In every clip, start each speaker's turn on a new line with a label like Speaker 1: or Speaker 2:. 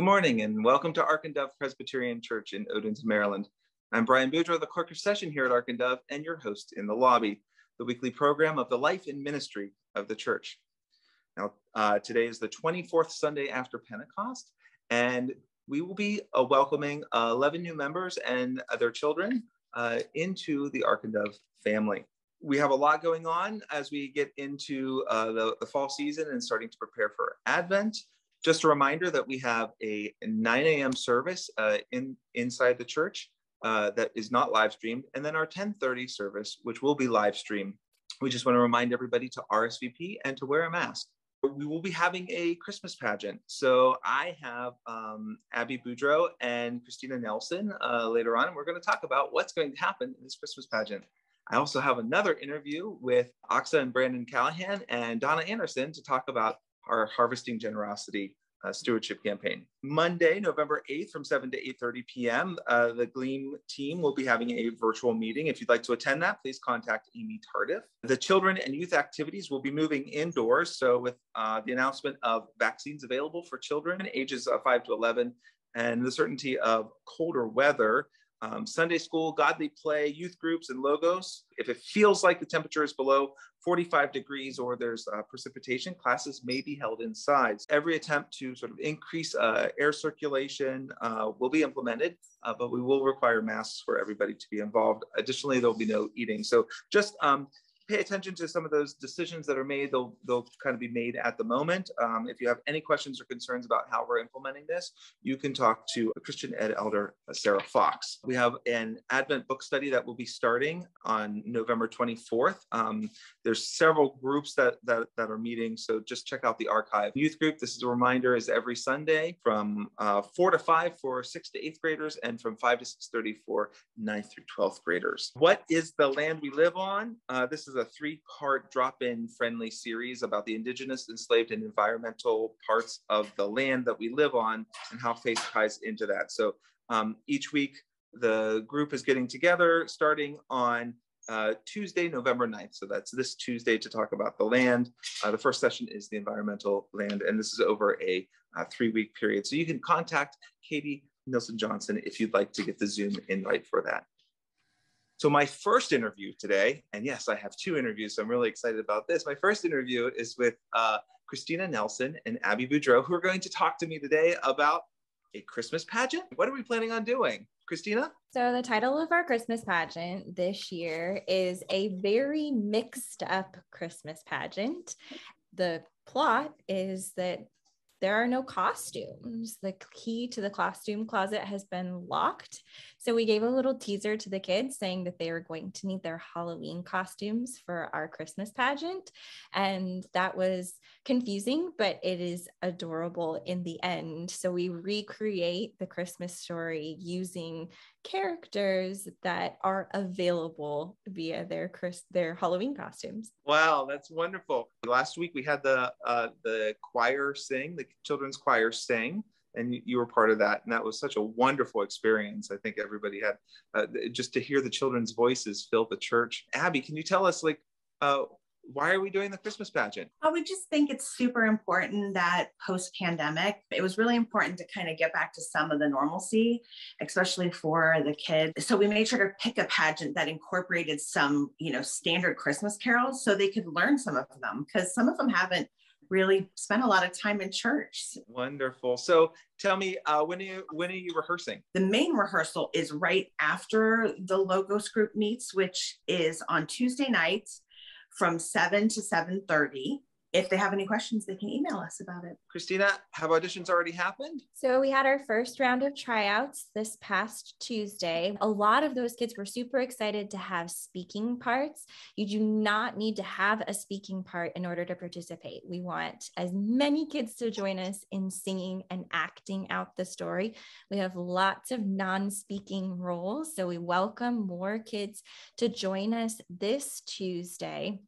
Speaker 1: Good morning and welcome to Ark and Dove Presbyterian Church in Odenton, Maryland. I'm Brian Boudreaux, the clerk of session here at Ark and Dove, and your host in the lobby, the weekly program of the life and ministry of the church. Now, today is the 24th Sunday after Pentecost, and we will be welcoming 11 new members and their children into the Ark and Dove family. We have a lot going on as we get into the fall season and starting to prepare for Advent. Just a reminder that we have a 9 a.m. service inside the church that is not live streamed, and then our 10:30 service, which will be live streamed. We just want to remind everybody to RSVP and to wear a mask. We will be having a Christmas pageant. So I have Abby Boudreaux and Christina Nelson later on, and we're going to talk about what's going to happen in this Christmas pageant. I also have another interview with Oxa and Brandon Callahan and Donna Anderson to talk about our Harvesting Generosity stewardship campaign. Monday, November 8th from 7 to 8:30 p.m., the Gleam team will be having a virtual meeting. If you'd like to attend that, please contact Amy Tardif. The children and youth activities will be moving indoors. So with the announcement of vaccines available for children ages 5 to 11 and the certainty of colder weather, Sunday school, godly play, youth groups, and logos. If it feels like the temperature is below 45 degrees or there's precipitation, classes may be held inside. Every attempt to sort of increase air circulation will be implemented, but we will require masks for everybody to be involved. Additionally, there'll be no eating. So just pay attention to some of those decisions that are made. They'll kind of be made at the moment. If you have any questions or concerns about how we're implementing this, you can talk to Christian Ed Elder Sarah Fox. We have an Advent book study that will be starting on November 24th. There's several groups that are meeting, so just check out the archive. Youth group, this is a reminder, is every Sunday from 4 to 5 for 6th to 8th graders and from 5 to 6:30 for 9th through 12th graders. What is the land we live on? This is a 3-part drop-in friendly series about the indigenous, enslaved, and environmental parts of the land that we live on and how faith ties into that. So each week, the group is getting together starting on Tuesday, November 9th. So that's this Tuesday to talk about the land. The first session is the environmental land, and this is over a 3-week period. So you can contact Katie Nilsson Johnson if you'd like to get the Zoom invite for that. So my first interview today, and yes, I have 2 interviews, so I'm really excited about this. My first interview is with Christina Nelson and Abby Boudreaux, who are going to talk to me today about a Christmas pageant. What are we planning on doing? Christina?
Speaker 2: So the title of our Christmas pageant this year is A Very Mixed Up Christmas Pageant. The plot is that there are no costumes. The key to the costume closet has been locked. So we gave a little teaser to the kids saying that they were going to need their Halloween costumes for our Christmas pageant. And that was confusing, but it is adorable in the end. So we recreate the Christmas story using characters that are available via their Halloween costumes.
Speaker 1: Wow, that's wonderful. Last week we had the choir sing, the children's choir sing, and you were part of that, and that was such a wonderful experience. I think everybody had just to hear the children's voices fill the church. Abby, can you tell us why are we doing the Christmas pageant?
Speaker 3: We just think it's super important that post-pandemic, it was really important to kind of get back to some of the normalcy, especially for the kids. So we made sure to pick a pageant that incorporated some, standard Christmas carols so they could learn some of them, because some of them haven't really spent a lot of time in church.
Speaker 1: Wonderful. So tell me, when are you rehearsing?
Speaker 3: The main rehearsal is right after the Logos group meets, which is on Tuesday nights from 7 to 7:30. If they have any questions, they can email us about it.
Speaker 1: Christina, have auditions already happened?
Speaker 2: So we had our first round of tryouts this past Tuesday. A lot of those kids were super excited to have speaking parts. You do not need to have a speaking part in order to participate. We want as many kids to join us in singing and acting out the story. We have lots of non-speaking roles, so we welcome more kids to join us this Tuesday.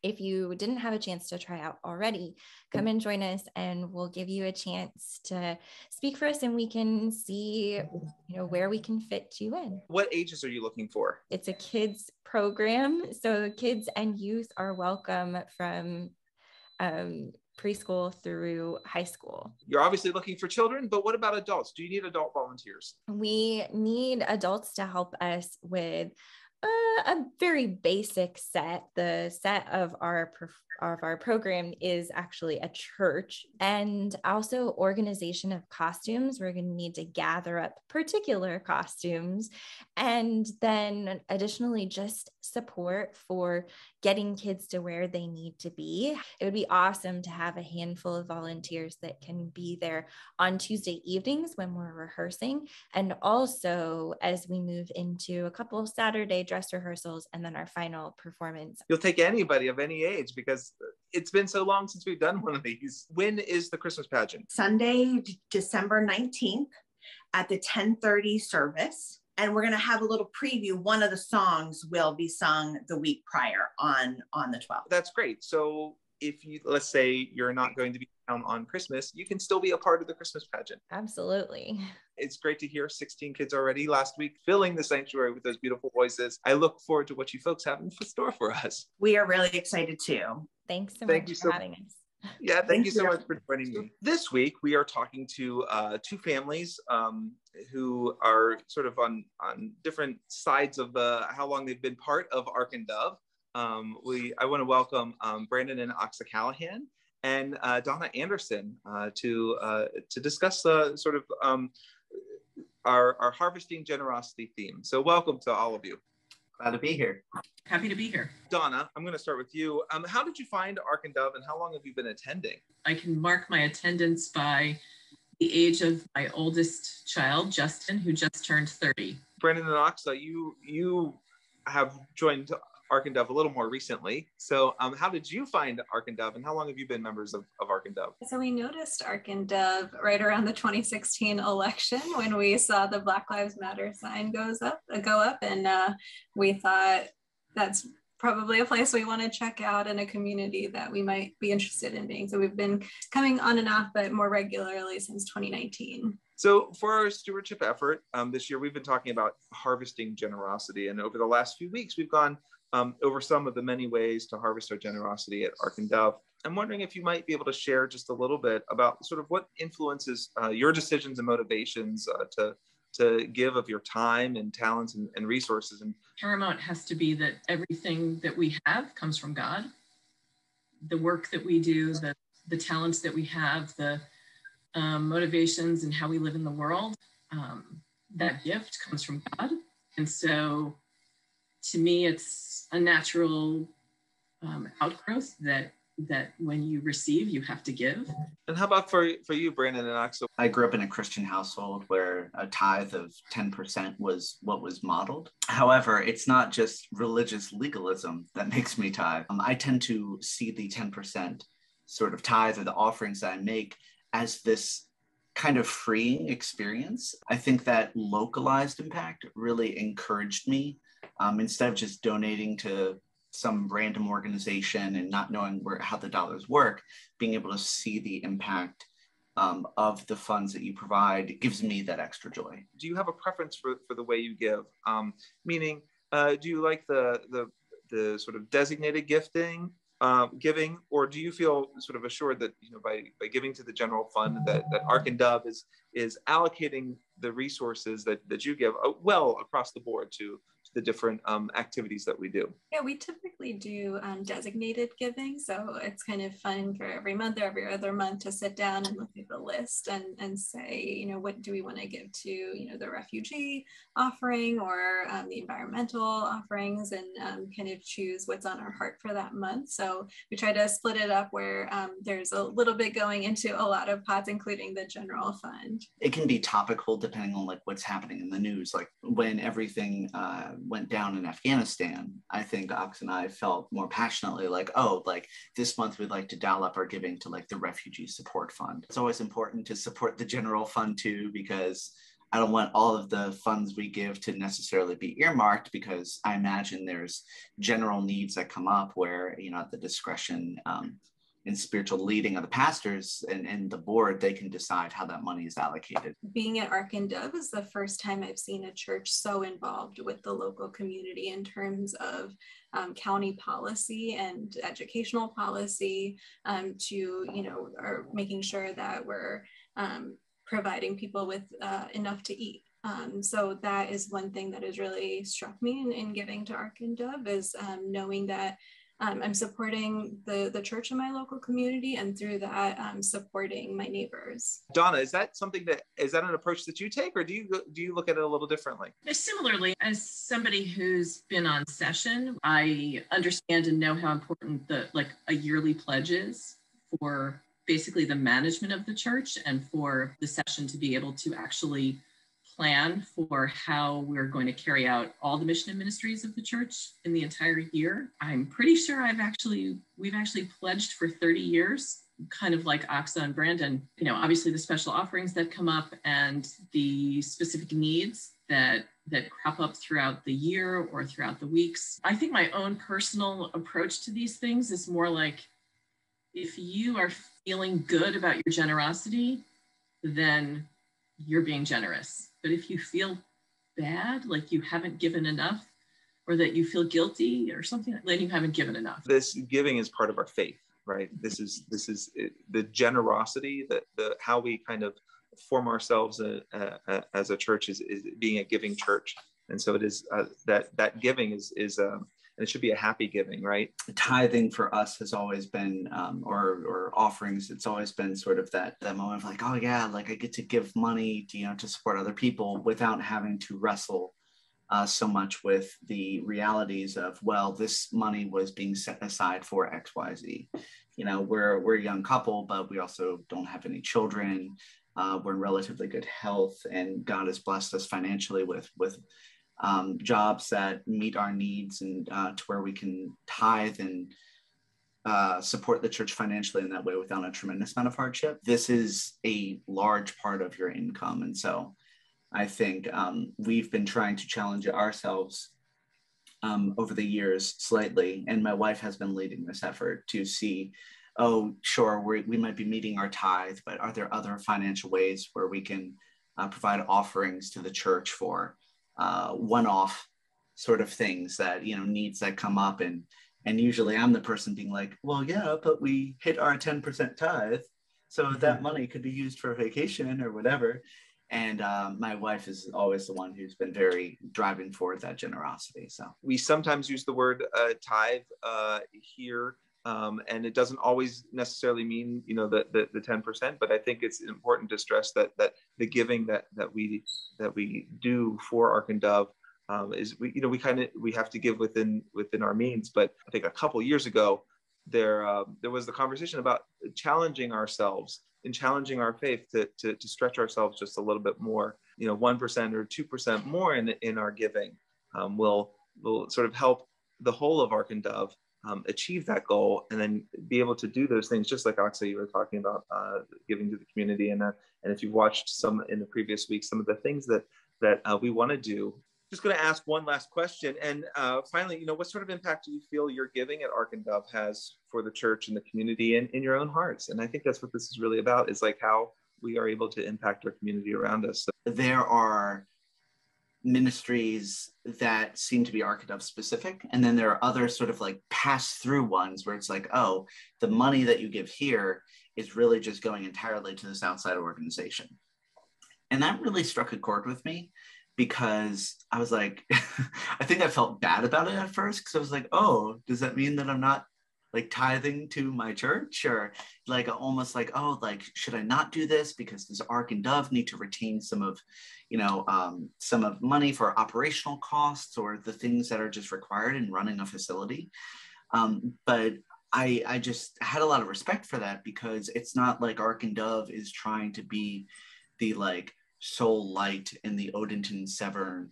Speaker 2: If you didn't have a chance to try out already, come and join us and we'll give you a chance to speak for us and we can see, where we can fit you in.
Speaker 1: What ages are you looking for?
Speaker 2: It's a kids program. So kids and youth are welcome from preschool through high school.
Speaker 1: You're obviously looking for children, but what about adults? Do you need adult volunteers?
Speaker 2: We need adults to help us with a very basic set. The set of our program is actually a church, and also organization of costumes. We're going to need to gather up particular costumes, and then additionally just support for getting kids to where they need to be. It would be awesome to have a handful of volunteers that can be there on Tuesday evenings when we're rehearsing, and also as we move into a couple of Saturday dress rehearsals and then our final performance.
Speaker 1: You'll take anybody of any age because it's been so long since we've done one of these. When is the Christmas pageant?
Speaker 3: Sunday, December 19th at the 10:30 service. And we're going to have a little preview. One of the songs will be sung the week prior on the 12th.
Speaker 1: That's great. So if you, let's say you're not going to be down on Christmas, you can still be a part of the Christmas pageant.
Speaker 2: Absolutely.
Speaker 1: It's great to hear 16 kids already last week filling the sanctuary with those beautiful voices. I look forward to what you folks have in store for us.
Speaker 3: We are really excited too.
Speaker 2: Thanks so much for having us.
Speaker 1: Yeah, thank you so much for joining me. This week, we are talking to two families who are sort of on different sides of how long they've been part of Ark and Dove. I want to welcome Brandon and Oxa Callahan and Donna Anderson to discuss sort of our Harvesting Generosity theme. So welcome to all of you.
Speaker 4: Glad to be here.
Speaker 5: Happy to be here.
Speaker 1: Donna, I'm going to start with you. How did you find Ark and Dove, and how long have you been attending?
Speaker 5: I can mark my attendance by the age of my oldest child, Justin, who just turned 30.
Speaker 1: Brandon and Oxa, you have joined Ark and Dove a little more recently. So how did you find Ark and Dove, and how long have you been members of Ark and Dove?
Speaker 6: So we noticed Ark and Dove right around the 2016 election when we saw the Black Lives Matter sign go up, and we thought that's probably a place we want to check out in a community that we might be interested in being. So we've been coming on and off, but more regularly since 2019.
Speaker 1: So for our stewardship effort this year, we've been talking about harvesting generosity. And over the last few weeks, we've gone over some of the many ways to harvest our generosity at Ark and Dove. I'm wondering if you might be able to share just a little bit about sort of what influences your decisions and motivations to give of your time and talents and resources. And
Speaker 5: paramount has to be that everything that we have comes from God. The work that we do, the talents that we have, the motivations and how we live in the world, that gift comes from God. And so to me, it's a natural outgrowth that when you receive, you have to give.
Speaker 1: And how about for you, Brandon and Oxa?
Speaker 4: I grew up in a Christian household where a tithe of 10% was what was modeled. However, it's not just religious legalism that makes me tithe. I tend to see the 10% sort of tithe or the offerings that I make as this kind of freeing experience. I think that localized impact really encouraged me. Instead of just donating to some random organization and not knowing how the dollars work, being able to see the impact of the funds that you provide gives me that extra joy.
Speaker 1: Do you have a preference for the way you give? Meaning, do you like the sort of designated giving, or do you feel sort of assured that by giving to the general fund that Ark and Dove is allocating the resources that you give well across the board to the different activities that we do?
Speaker 6: Yeah, we typically do designated giving. So it's kind of fun for every month or every other month to sit down and look at the list and say, what do we want to give to, the refugee offering or the environmental offerings, and kind of choose what's on our heart for that month. So we try to split it up where there's a little bit going into a lot of pots, including the general fund.
Speaker 4: It can be topical depending on what's happening in the news. Like when everything went down in Afghanistan, I think Ox and I felt more passionately this month we'd like to dial up our giving to the refugee support fund. It's always important to support the general fund too, because I don't want all of the funds we give to necessarily be earmarked, because I imagine there's general needs that come up where, at the discretion spiritual leading of the pastors and the board, they can decide how that money is allocated.
Speaker 6: Being at Ark and Dove is the first time I've seen a church so involved with the local community in terms of county policy and educational policy, to, or making sure that we're providing people with enough to eat. So that is one thing that has really struck me in giving to Ark and Dove, is knowing that I'm supporting the church in my local community, and through that, supporting my neighbors.
Speaker 1: Donna, is that an approach that you take, or do you look at it a little differently?
Speaker 5: Similarly, as somebody who's been on session, I understand and know how important a yearly pledge is for basically the management of the church, and for the session to be able to actually plan for how we're going to carry out all the mission and ministries of the church in the entire year. I'm pretty sure we've actually pledged for 30 years, kind of like Oxa and Brandon. Obviously the special offerings that come up and the specific needs that crop up throughout the year or throughout the weeks. I think my own personal approach to these things is more like, if you are feeling good about your generosity, then you're being generous. But if you feel bad, like you haven't given enough, or that you feel guilty or something, then you haven't given enough.
Speaker 1: This giving is part of our faith, right? This is the generosity, the how we kind of form ourselves as a church is being a giving church. And so it is that giving is and it should be a happy giving, right?
Speaker 4: Tithing for us has always been, or offerings, it's always been sort of that moment of like, oh yeah, like I get to give money to support other people without having to wrestle so much with the realities of, well, this money was being set aside for X, Y, Z. We're a young couple, but we also don't have any children. We're in relatively good health, and God has blessed us financially with jobs that meet our needs, and to where we can tithe and support the church financially in that way without a tremendous amount of hardship. This is a large part of your income. And so I think we've been trying to challenge ourselves over the years slightly. And my wife has been leading this effort to see, oh, sure, we might be meeting our tithe, but are there other financial ways where we can provide offerings to the church for one-off sort of things that, needs that come up. And usually I'm the person being like, well, yeah, but we hit our 10% tithe, so that money could be used for a vacation or whatever. And my wife is always the one who's been very driving forward that generosity. So
Speaker 1: we sometimes use the word tithe here, and it doesn't always necessarily mean the 10%. But I think it's important to stress that the giving that we do for Ark and Dove is we have to give within our means. But I think a couple years ago there was the conversation about challenging ourselves and challenging our faith to stretch ourselves just a little bit more. 1% or 2% more in our giving will sort of help the whole of Ark and Dove achieve that goal, and then be able to do those things, just like Oxa, you were talking about, giving to the community. And if you've watched some in the previous week, some of the things that we want to do. Just going to ask one last question. And finally, what sort of impact do you feel your giving at Ark and Dove has for the church and the community and in your own hearts? And I think that's what this is really about, is like how we are able to impact our community around us. So
Speaker 4: there are ministries that seem to be Ark and Dove specific, and then there are other sort of like pass-through ones where it's like, oh, the money that you give here is really just going entirely to this outside organization. And that really struck a chord with me, because I was like, I think I felt bad about it at first, because I was like, oh, does that mean that I'm not like tithing to my church? Or like almost like, oh, like, should I not do this because does Ark and Dove need to retain some of money for operational costs or the things that are just required in running a facility? But I just had a lot of respect for that, because it's not like Ark and Dove is trying to be the like sole light in the Odenton, Severn,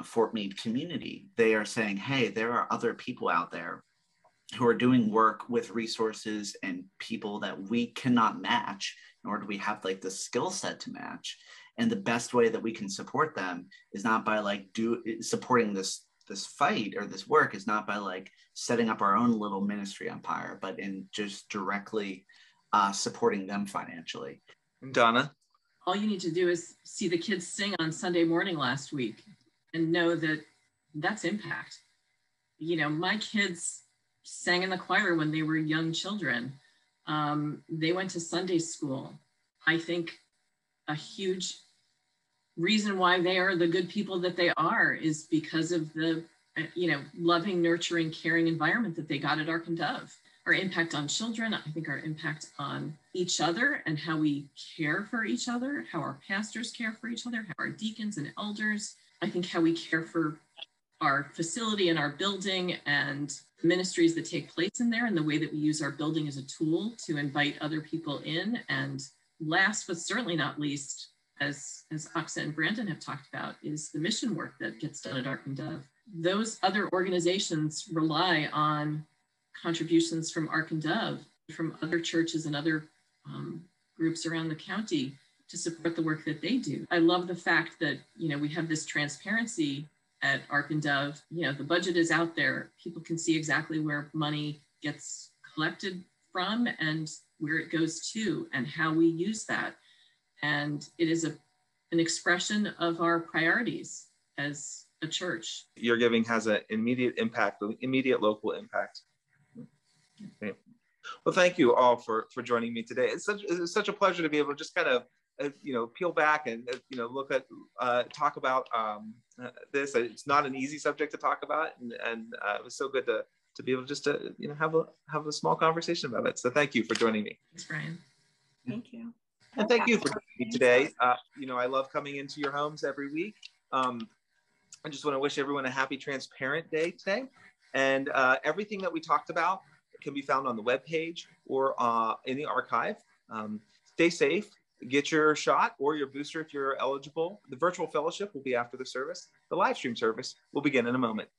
Speaker 4: Fort Meade community. They are saying, hey, there are other people out there who are doing work with resources and people that we cannot match, nor do we have like the skill set to match. And the best way that we can support them is not by like supporting this fight or this work is not by like setting up our own little ministry empire, but in just directly supporting them financially.
Speaker 1: Donna?
Speaker 5: All you need to do is see the kids sing on Sunday morning last week and know that that's impact. You know, my kids sang in the choir when they were young children. They went to Sunday school. I think a huge reason why they are the good people that they are is because of the, you know, loving, nurturing, caring environment that they got at Ark and Dove. Our impact on children, I think our impact on each other and how we care for each other, how our pastors care for each other, how our deacons and elders, I think how we care for our facility and our building and ministries that take place in there, and the way that we use our building as a tool to invite other people in. And last, but certainly not least, as Aksa and Brandon have talked about, is the mission work that gets done at Ark and Dove. Those other organizations rely on contributions from Ark and Dove, from other churches and other groups around the county to support the work that they do. I love the fact that, you know, we have this transparency at Ark and Dove. You know, the budget is out there. People can see exactly where money gets collected from and where it goes to and how we use that. And it is an expression of our priorities as a church.
Speaker 1: Your giving has an immediate impact, immediate local impact. Okay. Well, thank you all for joining me today. It's such a pleasure to be able to just kind of you know, peel back and you know, look at talk about this. It's not an easy subject to talk about, and it was so good to be able just to, you know, have a small conversation about it. So thank you for joining me.
Speaker 5: Thanks, Brian.
Speaker 6: Thank you.
Speaker 1: And thank you for joining me today. You know, I love coming into your homes every week. I just want to wish everyone a happy Transparent Day today. And everything that we talked about can be found on the webpage or in the archive. Stay safe, get your shot or your booster if you're eligible. The virtual fellowship will be after the service. The live stream service will begin in a moment.